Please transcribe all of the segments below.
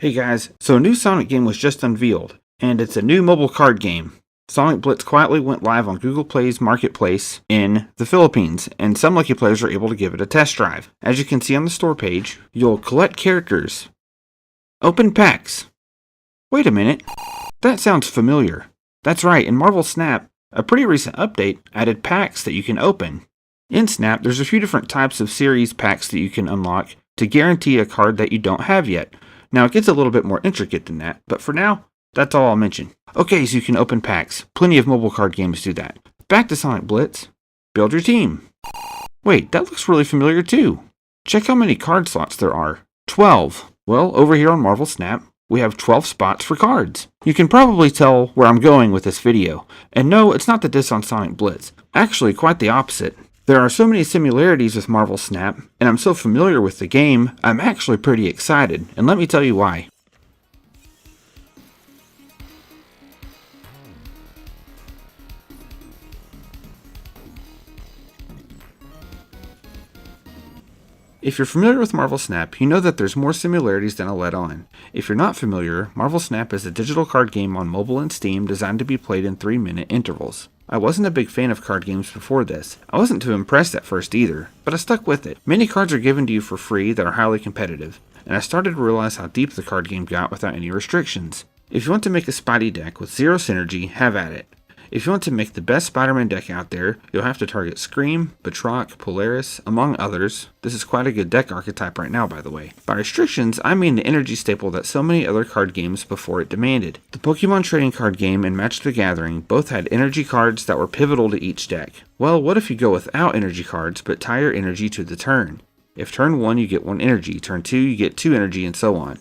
Hey guys, so a new Sonic game was just unveiled, and it's a new mobile card game. Sonic Blitz quietly went live on Google Play's Marketplace in the Philippines, and some lucky players are able to give it a test drive. As you can see on the store page, you'll collect characters, open packs. Wait a minute, that sounds familiar. That's right, in Marvel Snap, a pretty recent update added packs that you can open. In Snap, there's a few different types of series packs that you can unlock to guarantee a card that you don't have yet. Now, it gets a little bit more intricate than that, but for now, that's all I'll mention. Okay, so you can open packs. Plenty of mobile card games do that. Back to Sonic Blitz. Build your team. Wait, that looks really familiar too. Check how many card slots there are. 12. Well, over here on Marvel Snap, we have 12 spots for cards. You can probably tell where I'm going with this video. And no, it's not the diss on Sonic Blitz. Actually, quite the opposite. There are so many similarities with Marvel Snap, and I'm so familiar with the game, I'm actually pretty excited, and let me tell you why. If you're familiar with Marvel Snap, you know that there's more similarities than I'll let on. If you're not familiar, Marvel Snap is a digital card game on mobile and Steam designed to be played in 3-minute intervals. I wasn't a big fan of card games before this. I wasn't too impressed at first either, but I stuck with it. Many cards are given to you for free that are highly competitive, and I started to realize how deep the card game got without any restrictions. If you want to make a Spidey deck with zero synergy, have at it. If you want to make the best Spider-Man deck out there, you'll have to target Scream, Batroc, Polaris, among others. This is quite a good deck archetype right now, by the way. By restrictions, I mean the energy staple that so many other card games before it demanded. The Pokemon trading card game and Magic the Gathering both had energy cards that were pivotal to each deck. Well, what if you go without energy cards, but tie your energy to the turn? If turn 1 you get 1 energy, turn 2 you get 2 energy, and so on.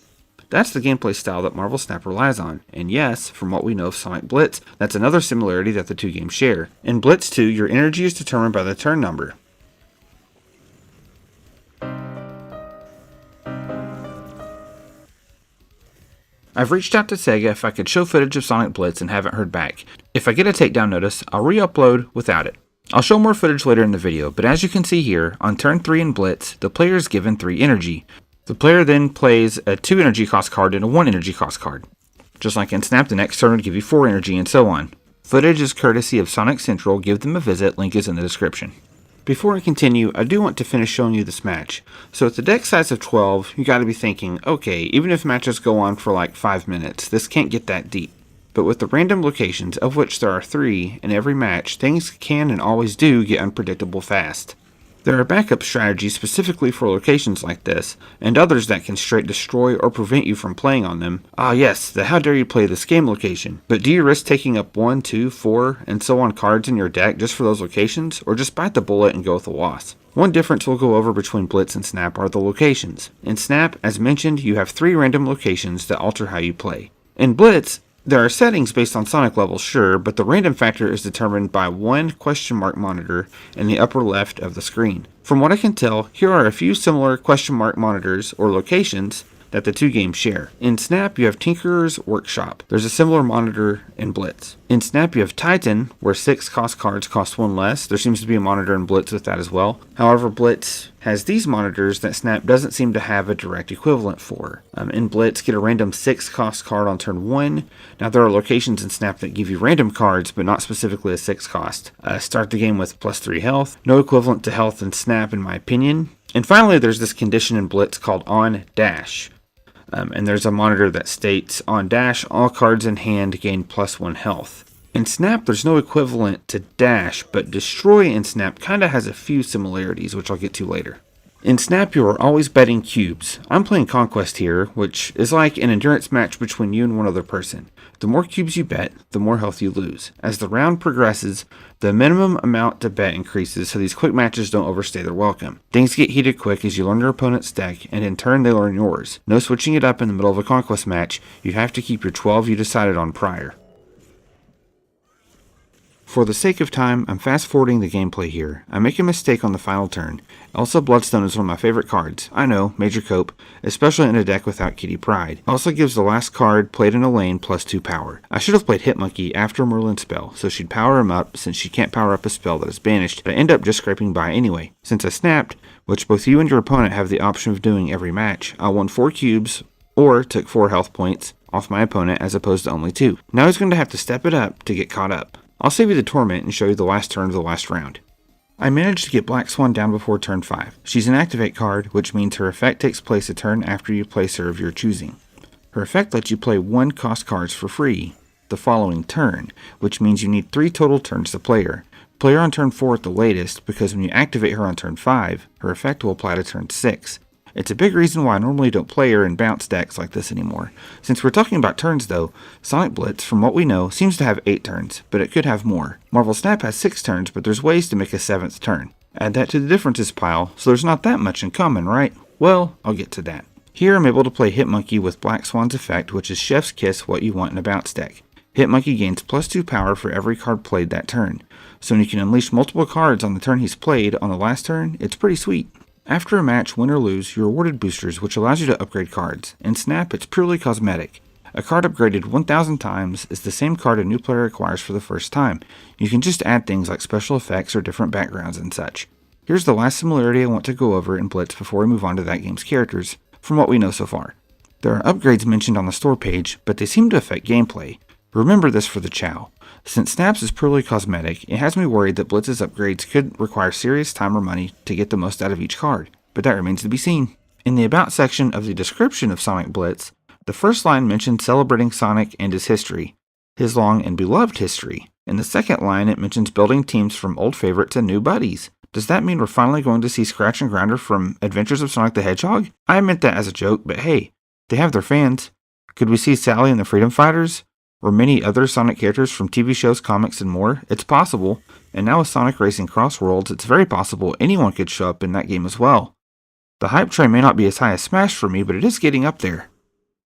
That's the gameplay style that Marvel Snap relies on, and yes, from what we know of Sonic Blitz, that's another similarity that the two games share. In Blitz 2, your energy is determined by the turn number. I've reached out to Sega if I could show footage of Sonic Blitz and haven't heard back. If I get a takedown notice, I'll re-upload without it. I'll show more footage later in the video, but as you can see here, on turn 3 in Blitz, the player is given 3 energy. The player then plays a 2 energy cost card and a 1 energy cost card. Just like in Snap, the next turn would give you 4 energy and so on. Footage is courtesy of Sonic Central. Give them a visit, link is in the description. Before I continue, I do want to finish showing you this match. So with the deck size of 12, you gotta be thinking, okay, even if matches go on for like 5 minutes, this can't get that deep. But with the random locations, of which there are 3 in every match, things can and always do get unpredictable fast. There are backup strategies specifically for locations like this, and others that can straight destroy or prevent you from playing on them. Ah yes, the how dare you play this game location. But do you risk taking up 1, 2, 4, and so on cards in your deck just for those locations, or just bite the bullet and go with the loss? One difference we'll go over between Blitz and Snap are the locations. In Snap, as mentioned, you have 3 random locations that alter how you play. In Blitz, there are settings based on Sonic levels, sure, but the random factor is determined by 1 question mark monitor in the upper left of the screen. From what I can tell, here are a few similar question mark monitors or locations that the two games share. In Snap, you have Tinkerer's Workshop. There's a similar monitor in Blitz. In Snap, you have Titan, where 6 cost cards cost 1 less. There seems to be a monitor in Blitz with that as well. However, Blitz has these monitors that Snap doesn't seem to have a direct equivalent for. In Blitz, get a random 6 cost card on turn 1. Now, there are locations in Snap that give you random cards, but not specifically a 6 cost. Start the game with +3 health. No equivalent to health in Snap, in my opinion. And finally, there's this condition in Blitz called On Dash. And there's a monitor that states, on dash, all cards in hand gain +1 health. In Snap, there's no equivalent to dash, but destroy in Snap kinda has a few similarities, which I'll get to later. In Snap, you are always betting cubes. I'm playing Conquest here, which is like an endurance match between you and one other person. The more cubes you bet, the more health you lose. As the round progresses, the minimum amount to bet increases so these quick matches don't overstay their welcome. Things get heated quick as you learn your opponent's deck, and in turn they learn yours. No switching it up in the middle of a Conquest match, you have to keep your 12 you decided on prior. For the sake of time, I'm fast forwarding the gameplay here. I make a mistake on the final turn. Elsa Bloodstone is one of my favorite cards. I know, major cope, especially in a deck without Kitty Pryde. Elsa gives the last card played in a lane +2 power. I should have played Hitmonkey after Merlin's spell, so she'd power him up since she can't power up a spell that is banished, but I end up just scraping by anyway. Since I snapped, which both you and your opponent have the option of doing every match, I won 4 cubes, or took 4 health points off my opponent as opposed to only 2. Now he's going to have to step it up to get caught up. I'll save you the torment and show you the last turn of the last round. I managed to get Black Swan down before turn 5. She's an activate card, which means her effect takes place a turn after you place her of your choosing. Her effect lets you play 1 cost cards for free the following turn, which means you need 3 total turns to play her. Play her on turn 4 at the latest, because when you activate her on turn 5, her effect will apply to turn 6. It's a big reason why I normally don't play her in bounce decks like this anymore. Since we're talking about turns though, Sonic Blitz, from what we know, seems to have 8 turns, but it could have more. Marvel Snap has 6 turns, but there's ways to make a 7th turn. Add that to the differences pile, so there's not that much in common, right? Well, I'll get to that. Here I'm able to play Hitmonkey with Black Swan's effect, which is Chef's Kiss what you want in a bounce deck. Hitmonkey gains +2 power for every card played that turn, so when you can unleash multiple cards on the turn he's played on the last turn, it's pretty sweet. After a match, win or lose, you're awarded boosters, which allows you to upgrade cards. In Snap, it's purely cosmetic. A card upgraded 1,000 times is the same card a new player acquires for the first time. You can just add things like special effects or different backgrounds and such. Here's the last similarity I want to go over in Blitz before we move on to that game's characters, from what we know so far. There are upgrades mentioned on the store page, but they seem to affect gameplay. Remember this for the Chow. Since Snaps is purely cosmetic, it has me worried that Blitz's upgrades could require serious time or money to get the most out of each card, but that remains to be seen. In the About section of the description of Sonic Blitz, the first line mentions celebrating Sonic and his history, his long and beloved history. In the second line, it mentions building teams from old favorites and new buddies. Does that mean we're finally going to see Scratch and Grounder from Adventures of Sonic the Hedgehog? I meant that as a joke, but hey, they have their fans. Could we see Sally and the Freedom Fighters? Or many other Sonic characters from TV shows, comics, and more? It's possible, and now with Sonic Racing Crossworlds, it's very possible anyone could show up in that game as well. The hype train may not be as high as Smash for me, but it is getting up there.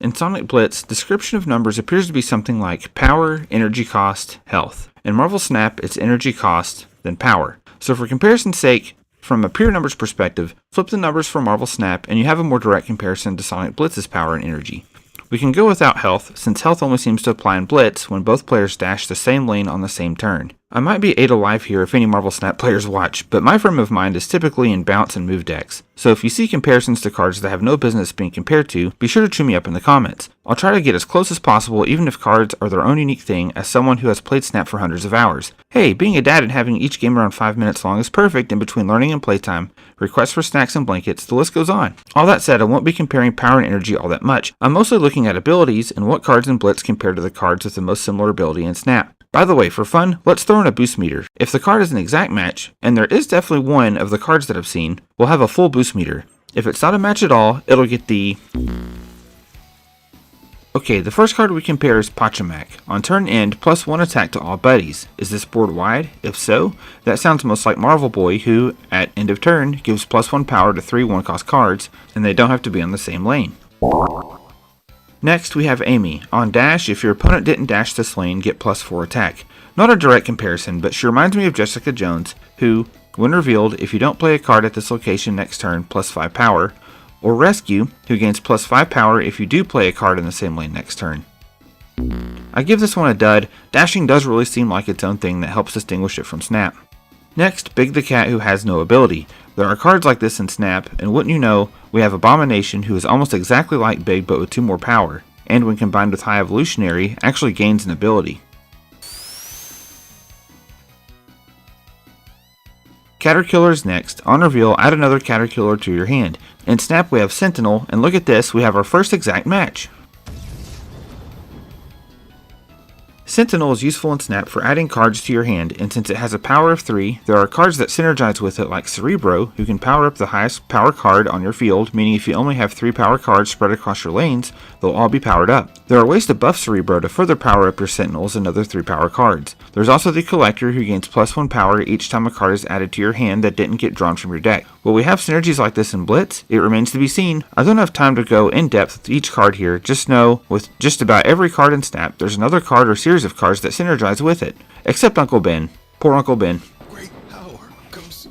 In Sonic Blitz, description of numbers appears to be something like power, energy cost, health. In Marvel Snap, it's energy cost, then power. So for comparison's sake, from a pure numbers perspective, flip the numbers for Marvel Snap and you have a more direct comparison to Sonic Blitz's power and energy. We can go without health, since health only seems to apply in Blitz when both players dash the same lane on the same turn. I might be 8 alive here if any Marvel Snap players watch, but my frame of mind is typically in bounce and move decks. So if you see comparisons to cards that have no business being compared to, be sure to chew me up in the comments. I'll try to get as close as possible even if cards are their own unique thing as someone who has played Snap for hundreds of hours. Hey, being a dad and having each game around 5 minutes long is perfect in between learning and playtime, requests for snacks and blankets, the list goes on. All that said, I won't be comparing power and energy all that much. I'm mostly looking at abilities and what cards in Blitz compare to the cards with the most similar ability in Snap. By the way, for fun, let's throw in a boost meter. If the card is an exact match, and there is definitely one of the cards that I've seen, we'll have a full boost meter. If it's not a match at all, it'll get the... Okay, the first card we compare is Pachacamac. On turn end, +1 attack to all buddies. Is this board wide? If so, that sounds most like Marvel Boy, who, at end of turn, gives +1 power to 3 1-cost cards, and they don't have to be on the same lane. Next, we have Amy. On dash, if your opponent didn't dash this lane, get +4 attack. Not a direct comparison, but she reminds me of Jessica Jones, who, when revealed, if you don't play a card at this location next turn, +5 power, or Rescue, who gains +5 power if you do play a card in the same lane next turn. I give this one a dud. Dashing does really seem like its own thing that helps distinguish it from Snap. Next, Big the Cat, who has no ability. There are cards like this in Snap, and wouldn't you know, we have Abomination, who is almost exactly like Big but with 2 more power, and when combined with High Evolutionary, actually gains an ability. Caterkiller is next. On reveal, add another Caterkiller to your hand. In Snap we have Sentinel, and look at this, we have our first exact match. Sentinel is useful in Snap for adding cards to your hand, and since it has a power of 3, there are cards that synergize with it like Cerebro, who can power up the highest power card on your field, meaning if you only have 3 power cards spread across your lanes, they'll all be powered up. There are ways to buff Cerebro to further power up your Sentinels and other 3 power cards. There's also the Collector, who gains +1 power each time a card is added to your hand that didn't get drawn from your deck. Will we have synergies like this in Blitz? It remains to be seen. I don't have time to go in depth with each card here, just know with just about every card in Snap, there's another card or series of cards that synergize with it. Except Uncle Ben. Poor Uncle Ben. Great power comes...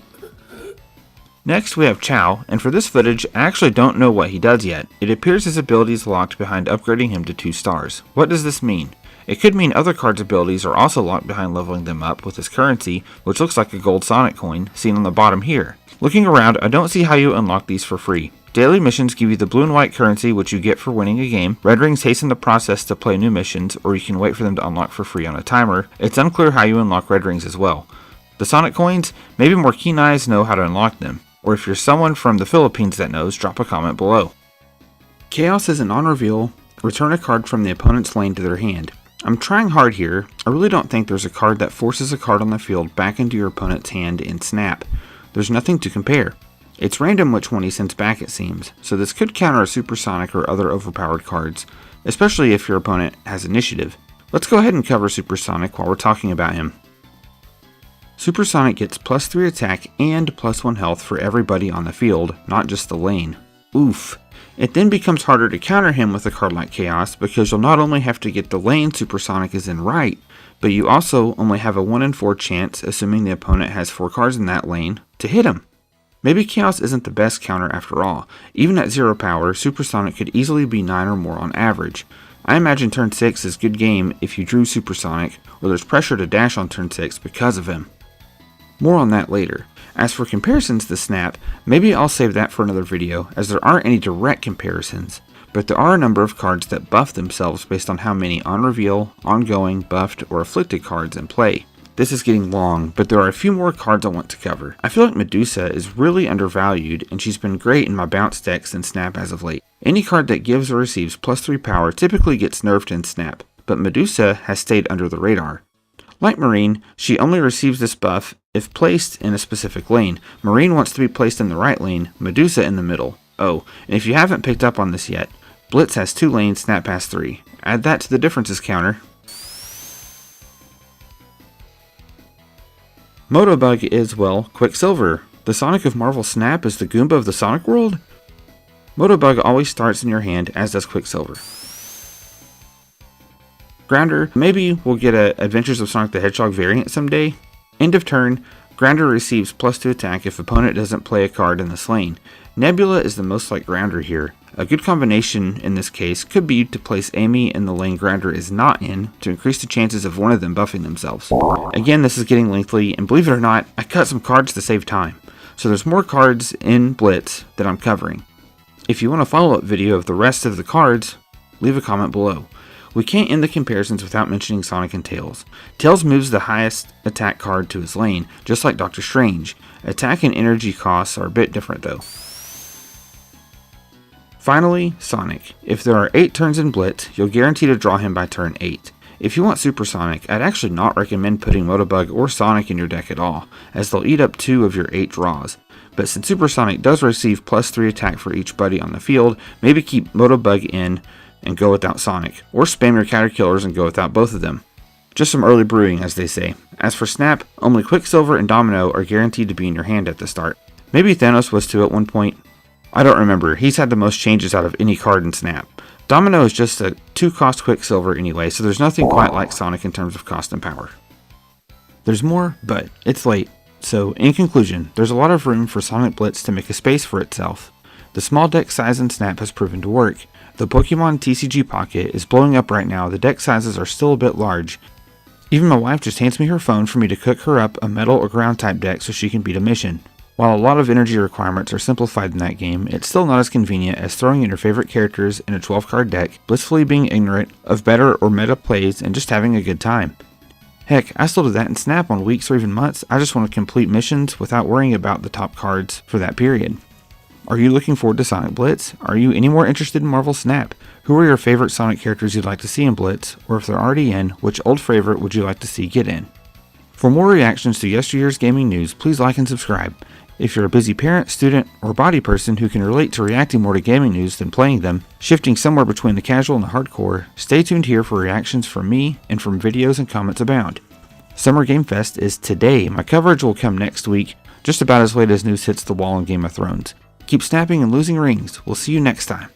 Next we have Chow, and for this footage, I actually don't know what he does yet. It appears his ability is locked behind upgrading him to 2 stars. What does this mean? It could mean other cards' abilities are also locked behind leveling them up with his currency, which looks like a gold Sonic coin, seen on the bottom here. Looking around, I don't see how you unlock these for free. Daily missions give you the blue and white currency which you get for winning a game. Red rings hasten the process to play new missions, or you can wait for them to unlock for free on a timer. It's unclear how you unlock red rings as well. The Sonic coins, maybe more keen eyes know how to unlock them, or if you're someone from the Philippines that knows, drop a comment below. Chaos is a non-reveal. Return a card from the opponent's lane to their hand. I'm trying hard here. I really don't think there's a card that forces a card on the field back into your opponent's hand in Snap. There's nothing to compare. It's random which one he sends back, it seems, so this could counter a Supersonic or other overpowered cards, especially if your opponent has initiative. Let's go ahead and cover Supersonic while we're talking about him. Supersonic gets +3 attack and +1 health for everybody on the field, not just the lane. Oof. It then becomes harder to counter him with a card like Chaos because you'll not only have to get the lane Supersonic is in right, but you also only have a 1 in 4 chance, assuming the opponent has 4 cards in that lane, to hit him. Maybe Chaos isn't the best counter after all. Even at 0 power, Supersonic could easily be 9 or more on average. I imagine turn 6 is good game if you drew Supersonic, or there's pressure to dash on turn 6 because of him. More on that later. As for comparisons to Snap, maybe I'll save that for another video, as there aren't any direct comparisons, but there are a number of cards that buff themselves based on how many on-reveal, ongoing, buffed, or afflicted cards in play. This is getting long, but there are a few more cards I want to cover. I feel like Medusa is really undervalued, and she's been great in my bounce decks in Snap as of late. Any card that gives or receives +3 power typically gets nerfed in Snap, but Medusa has stayed under the radar. Like Marine, she only receives this buff if placed in a specific lane. Marine wants to be placed in the right lane, Medusa in the middle. Oh, and if you haven't picked up on this yet, Blitz has 2 lanes, Snap has 3. Add that to the differences counter. Motobug is, well, Quicksilver. The Sonic of Marvel Snap is the Goomba of the Sonic world? Motobug always starts in your hand, as does Quicksilver. Grounder, maybe we'll get a Adventures of Sonic the Hedgehog variant someday. End of turn, Grounder receives +2 attack if opponent doesn't play a card in this lane. Nebula is the most like Grounder here. A good combination in this case could be to place Amy in the lane Grounder is not in to increase the chances of one of them buffing themselves. Again, this is getting lengthy, and believe it or not, I cut some cards to save time. So there's more cards in Blitz that I'm covering. If you want a follow-up video of the rest of the cards, leave a comment below. We can't end the comparisons without mentioning Sonic and Tails. Tails moves the highest attack card to his lane, just like Doctor Strange. Attack and energy costs are a bit different though. Finally, Sonic. If there are 8 turns in Blitz, you'll guarantee to draw him by turn 8. If you want Supersonic, I'd actually not recommend putting Motobug or Sonic in your deck at all, as they'll eat up 2 of your 8 draws. But since Supersonic does receive +3 attack for each buddy on the field, maybe keep Motobug in and go without Sonic, or spam your counter killers and go without both of them. Just some early brewing, as they say. As for Snap, only Quicksilver and Domino are guaranteed to be in your hand at the start. Maybe Thanos was too at one point. I don't remember, he's had the most changes out of any card in Snap. Domino is just a 2-cost Quicksilver anyway, so there's nothing quite like Sonic in terms of cost and power. There's more, but it's late. So, in conclusion, there's a lot of room for Sonic Blitz to make a space for itself. The small deck size in Snap has proven to work. The Pokemon TCG Pocket is blowing up right now, the deck sizes are still a bit large. Even my wife just hands me her phone for me to cook her up a metal or ground type deck so she can beat a mission. While a lot of energy requirements are simplified in that game, it's still not as convenient as throwing in your favorite characters in a 12-card deck, blissfully being ignorant of better or meta plays, and just having a good time. Heck, I still do that in Snap on weeks or even months. I just want to complete missions without worrying about the top cards for that period. Are you looking forward to Sonic Blitz? Are you any more interested in Marvel Snap? Who are your favorite Sonic characters you'd like to see in Blitz? Or if they're already in, which old favorite would you like to see get in? For more reactions to yesteryear's gaming news, please like and subscribe. If you're a busy parent, student, or body person who can relate to reacting more to gaming news than playing them, shifting somewhere between the casual and the hardcore, stay tuned here for reactions from me and from videos and comments abound. Summer Game Fest is today. My coverage will come next week, just about as late as news hits the wall in Game of Thrones. Keep snapping and losing rings. We'll see you next time.